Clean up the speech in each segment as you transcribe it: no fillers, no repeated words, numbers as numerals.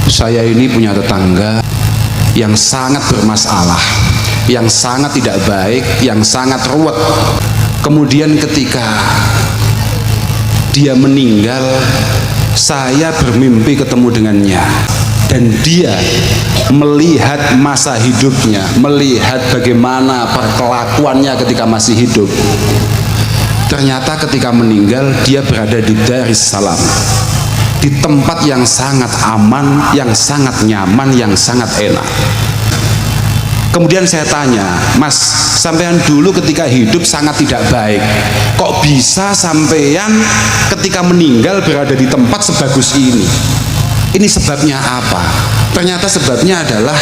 Saya ini punya tetangga yang sangat bermasalah, yang sangat tidak baik, yang sangat ruwet. Kemudian ketika dia meninggal, saya bermimpi ketemu dengannya, dan dia melihat masa hidupnya, melihat bagaimana perkelakuannya ketika masih hidup. Ternyata ketika meninggal dia berada di Darussalam, di tempat yang sangat aman, yang sangat nyaman, yang sangat enak. Kemudian saya tanya, Mas, sampean dulu ketika hidup sangat tidak baik, kok bisa sampean ketika meninggal berada di tempat sebagus ini? Ini sebabnya apa? Ternyata sebabnya adalah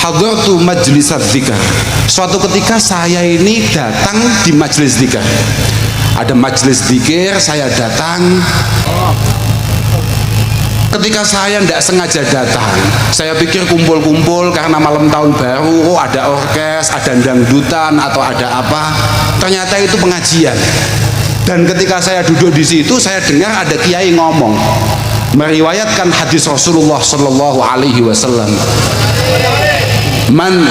hadartu majlis dzikr. Suatu ketika saya ini datang di majelis dzikir. Ada majelis dzikir, saya datang. Ketika saya tidak sengaja datang, saya pikir kumpul-kumpul karena malam tahun baru, oh ada orkes, ada dangdutan atau ada apa. Ternyata itu pengajian. Dan ketika saya duduk di situ, saya dengar ada kiai ngomong, meriwayatkan hadis Rasulullah Shallallahu Alaihi Wasallam, man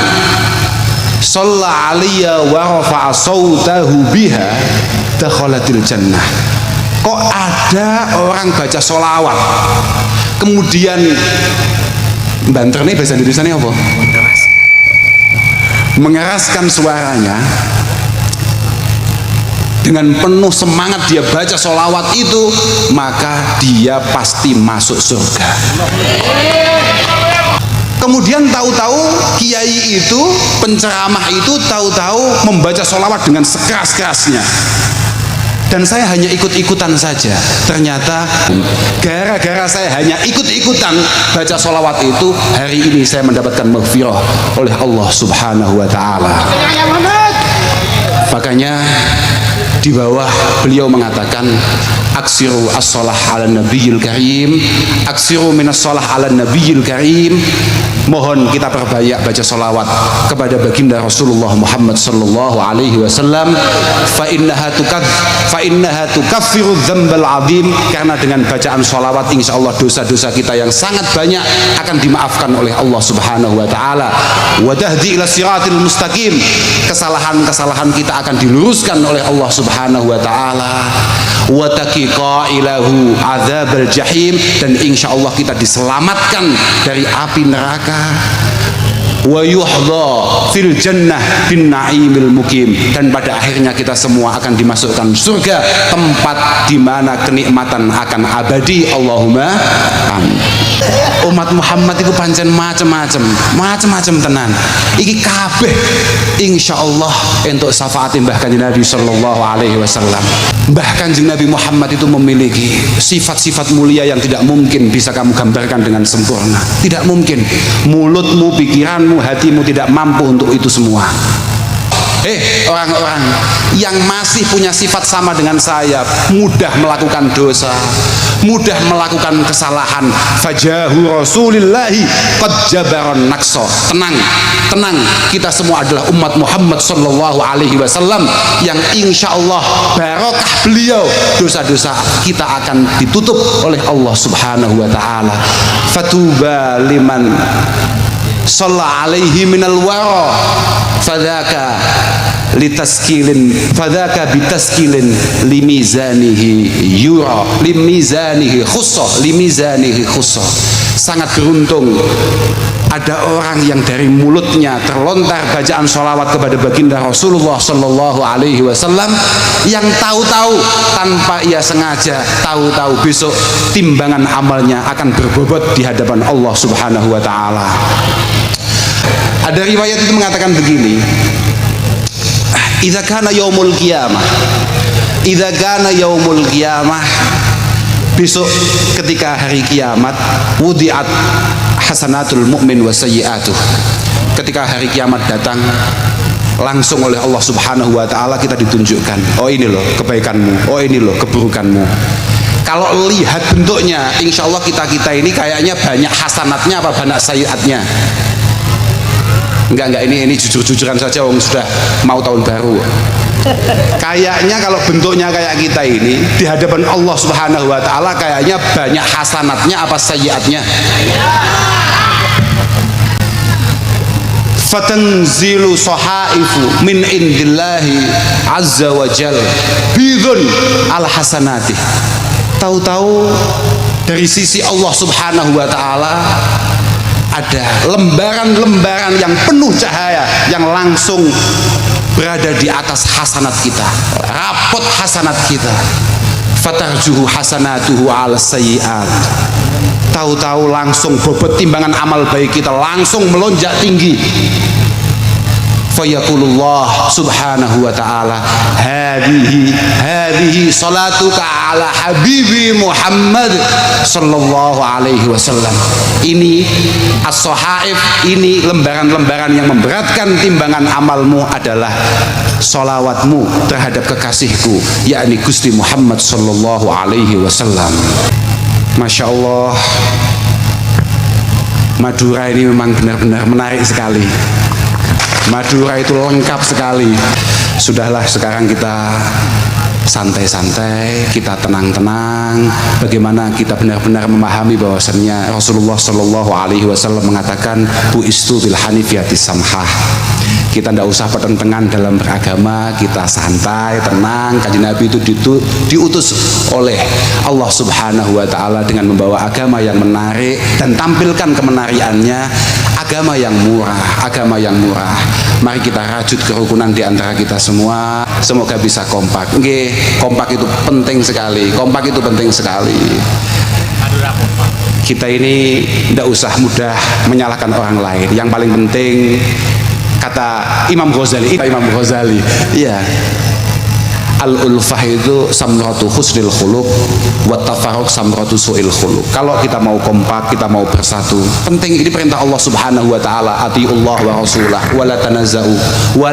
shalla alaiya wa rafa'a sautahu biha dakhalatil jannah. Kok ada orang baca sholawat kemudian banter nih, bahasa Indonesia apa? Mengeraskan suaranya dengan penuh semangat, dia baca sholawat itu, maka dia pasti masuk surga. Kemudian tahu-tahu kiai itu, penceramah itu tahu-tahu membaca sholawat dengan sekeras-kerasnya, dan saya hanya ikut-ikutan saja. Ternyata gara-gara saya hanya ikut-ikutan baca sholawat itu, hari ini saya mendapatkan maghfirah oleh Allah Subhanahu wa Ta'ala. Makanya di bawah beliau mengatakan, aksiru as-sholah ala nabiyil karim, aksiru minas sholah ala nabiyil karim. Mohon kita perbanyak baca sholawat kepada baginda Rasulullah Muhammad sallallahu alaihi wasallam. Fa innaha tukaffiru dzambal azim, karena dengan bacaan sholawat insyaallah dosa-dosa kita yang sangat banyak akan dimaafkan oleh Allah Subhanahu wa taala. Wa tahdi ila siratil mustaqim, kesalahan-kesalahan kita akan diluruskan oleh Allah Subhanahu wa taala. Wa taqiqa ilahu adzabal jahim, dan insyaallah kita diselamatkan dari api neraka. Wa yuhdha fil jannah bin na'imil mukim, dan pada akhirnya kita semua akan dimasukkan surga, tempat di mana kenikmatan akan abadi. Allahumma amin. Umat Muhammad itu pancen macam-macam tenan. Iki kabeh insyaallah entuk syafaat Mbah Kanjeng Nabi sallallahu alaihi wasallam. Mbah Kanjeng Nabi Muhammad itu memiliki sifat-sifat mulia yang tidak mungkin bisa kamu gambarkan dengan sempurna. Tidak mungkin. Mulutmu, pikiranmu, hatimu tidak mampu untuk itu semua. Orang-orang yang masih punya sifat sama dengan saya, mudah melakukan dosa, mudah melakukan kesalahan. Fajahu Rasulillahi qad jabaron naqsa. Tenang, kita semua adalah umat Muhammad sallallahu alaihi wasallam yang insyaallah barokah beliau dosa-dosa kita akan ditutup oleh Allah Subhanahu wa taala. Fatuba liman shalla alaihi minal wara fadzaka bitaskilin limizanihi yura limizanihi khussa. Sangat beruntung ada orang yang dari mulutnya terlontar bacaan sholawat kepada baginda Rasulullah Sallallahu Alaihi Wasallam, yang tahu-tahu tanpa ia sengaja, tahu-tahu besok timbangan amalnya akan berbobot di hadapan Allah Subhanahu Wa Taala. Ada riwayat itu mengatakan begini, idza kana yaumul qiyamah, besok ketika hari kiamat, wudi'at hasanatul mu'min wa sayyi'atuh. Ketika hari kiamat datang, langsung oleh Allah Subhanahu wa taala kita ditunjukkan, oh ini loh kebaikanmu, oh ini loh keburukanmu. Kalau lihat bentuknya, insya Allah kita ini kayaknya banyak hasanatnya apa banyak sayyi'atnya? Enggak, ini jujur-jujuran saja, sudah mau tahun baru. Kayaknya kalau bentuknya kayak kita ini di hadapan Allah Subhanahu wa taala kayaknya banyak hasanatnya apa sayyiatnya? Fatanzilu sahaifu min indillahi azza wa jal bidun al hasanati. Tahu-tahu dari sisi Allah Subhanahu wa taala ada lembaran-lembaran yang penuh cahaya yang langsung berada di atas hasanat kita, rapot hasanat kita. Fatarjuhu hasanatuhu ala sayyiat. Tahu-tahu langsung bobot timbangan amal baik kita langsung melonjak tinggi. Fayaqulullah subhanahu wa ta'ala hadihi salatuka ala habibi Muhammad sallallahu alaihi wasallam. Ini as-sahaif, ini lembaran-lembaran yang memberatkan timbangan amalmu adalah solawatmu terhadap kekasihku, yakni Gusti Muhammad sallallahu alaihi wasallam. Masya Allah, Madura ini memang benar-benar menarik sekali. Madura itu lengkap sekali. Sudahlah, sekarang kita santai-santai, kita tenang-tenang. Bagaimana kita benar-benar memahami bahwasannya Rasulullah Shallallahu Alaihi Wasallam mengatakan buistu bil hanifiyati samhah. Kita tidak usah pertentangan dalam beragama, kita santai, tenang. Kanjeng Nabi itu diutus oleh Allah Subhanahu wa taala dengan membawa agama yang menarik dan tampilkan kemenariannya, agama yang murah, agama yang murah. Mari kita rajut kerukunan di antara kita semua. Semoga bisa kompak. Nggih, kompak itu penting sekali. Kompak itu penting sekali. Kita ini tidak usah mudah menyalahkan orang lain. Yang paling penting, kata Imam Ghazali, iya, al-ulfah itu samratu husnil khuluq wa tafarruq samratu su'il khuluq. Kalau kita mau kompak, kita mau bersatu, penting ini perintah Allah Subhanahu wa taala, atiullah wa rasulah wa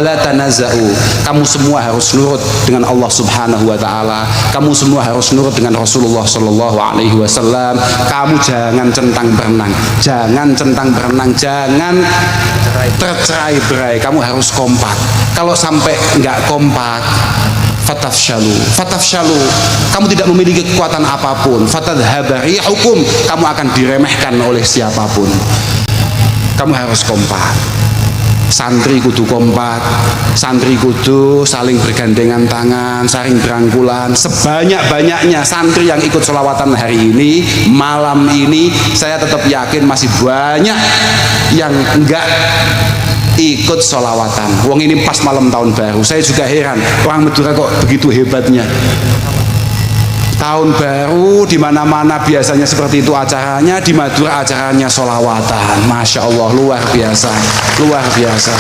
la tanaza'u. Kamu semua harus nurut dengan Allah Subhanahu wa taala. Kamu semua harus nurut dengan Rasulullah sallallahu alaihi wasallam. Kamu jangan centang berenang, jangan tercerai-berai. Kamu harus kompak. Kalau sampai nggak kompak, fatafshalu, kamu tidak memiliki kekuatan apapun. Fatadhhaba rihukum, kamu akan diremehkan oleh siapapun. Kamu harus kompak. Santri kudu kompak, santri kudu saling bergandengan tangan, saling berangkulan. Sebanyak-banyaknya santri yang ikut sholawatan hari ini, malam ini, saya tetap yakin masih banyak yang enggak ikut sholawatan. Wong ini pas malam tahun baru. Saya juga heran, orang Madura kok begitu hebatnya. Tahun baru di mana-mana biasanya seperti itu acaranya, di Madura acaranya sholawatan. Masya Allah, luar biasa, luar biasa.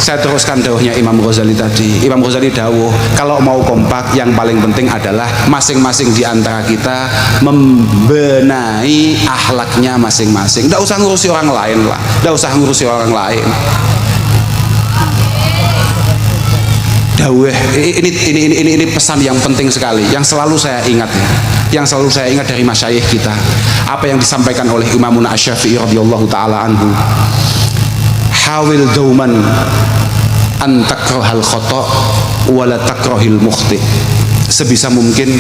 Saya teruskan dawuhnya Imam Ghazali tadi. Imam Ghazali dawuh, kalau mau kompak yang paling penting adalah masing-masing di antara kita membenahi akhlaknya masing-masing. Tidak usah ngurusi orang lain lah, tidak usah ngurusi orang lain. Dawuh ini pesan yang penting sekali, yang selalu saya ingat ya, yang selalu saya ingat dari masyayikh kita. Apa yang disampaikan oleh Imam Asy-Syafi'i radhiyallahu taala anhu. Hawil dauman an takrahal khata wa la takrahil mukhti. Sebisa mungkin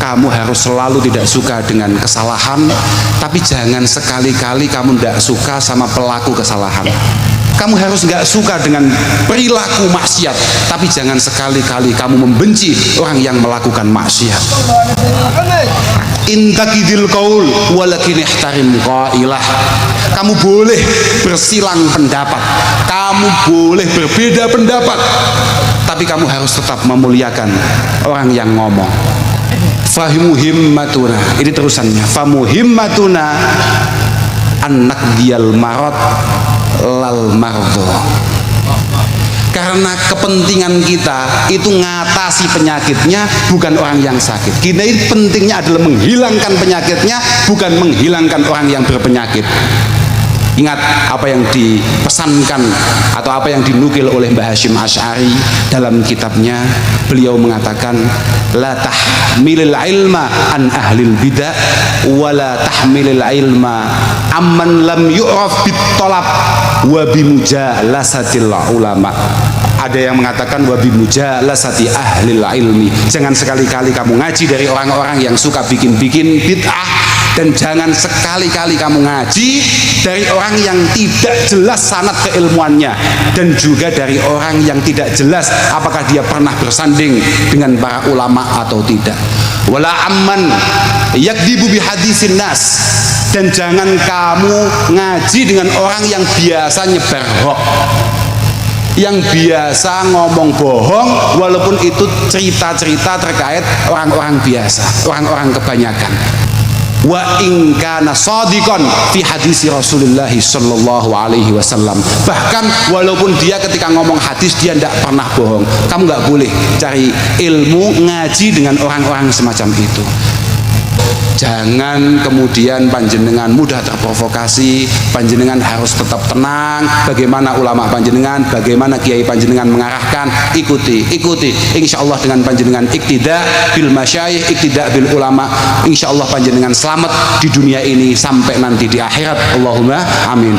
kamu harus selalu tidak suka dengan kesalahan, tapi jangan sekali-kali kamu tidak suka sama pelaku kesalahan. Kamu harus nggak suka dengan perilaku maksiat, tapi jangan sekali-kali kamu membenci orang yang melakukan maksiat. Intakidil qaul walakin ihtarim qailah. Kamu boleh bersilang pendapat, kamu boleh berbeda pendapat, tapi kamu harus tetap memuliakan orang yang ngomong. Fahimuhimmatuna, ini terusannya. Famuhimmatuna anak dial marot lal mardo. Karena kepentingan kita itu ngatasi penyakitnya, bukan orang yang sakit. Kita ini pentingnya adalah menghilangkan penyakitnya, bukan menghilangkan orang yang berpenyakit. Ingat apa yang dipesankan atau apa yang dinukil oleh Mbah Hasyim Asy'ari dalam kitabnya. Beliau mengatakan, la tahmilil ilma an ahlil bidah wa la tahmilil ilma amman lam yu'raf bit talab wa bimujalasatil ulama. Ada yang mengatakan wabi mujalasati ahlil ilmi, jangan sekali-kali kamu ngaji dari orang-orang yang suka bikin-bikin bid'ah, dan jangan sekali-kali kamu ngaji dari orang yang tidak jelas sanad keilmuannya, dan juga dari orang yang tidak jelas apakah dia pernah bersanding dengan para ulama atau tidak. Wala amman yakdibu bihadisin nas, dan jangan kamu ngaji dengan orang yang biasa nyebar hoax, yang biasa ngomong bohong, walaupun itu cerita-cerita terkait orang-orang biasa, orang-orang kebanyakan. Wa in kana shadiqan fi hadisi Rasulullah sallallahu alaihi wasallam, bahkan walaupun dia ketika ngomong hadis dia tidak pernah bohong, kamu nggak boleh cari ilmu ngaji dengan orang-orang semacam itu. Jangan kemudian panjenengan mudah terprovokasi, panjenengan harus tetap tenang. Bagaimana ulama panjenengan, bagaimana kiai panjenengan mengarahkan, ikuti. Insya Allah dengan panjenengan iktida bil masyayikh, iktida bil ulama, insya Allah panjenengan selamat di dunia ini sampai nanti di akhirat. Allahumma amin.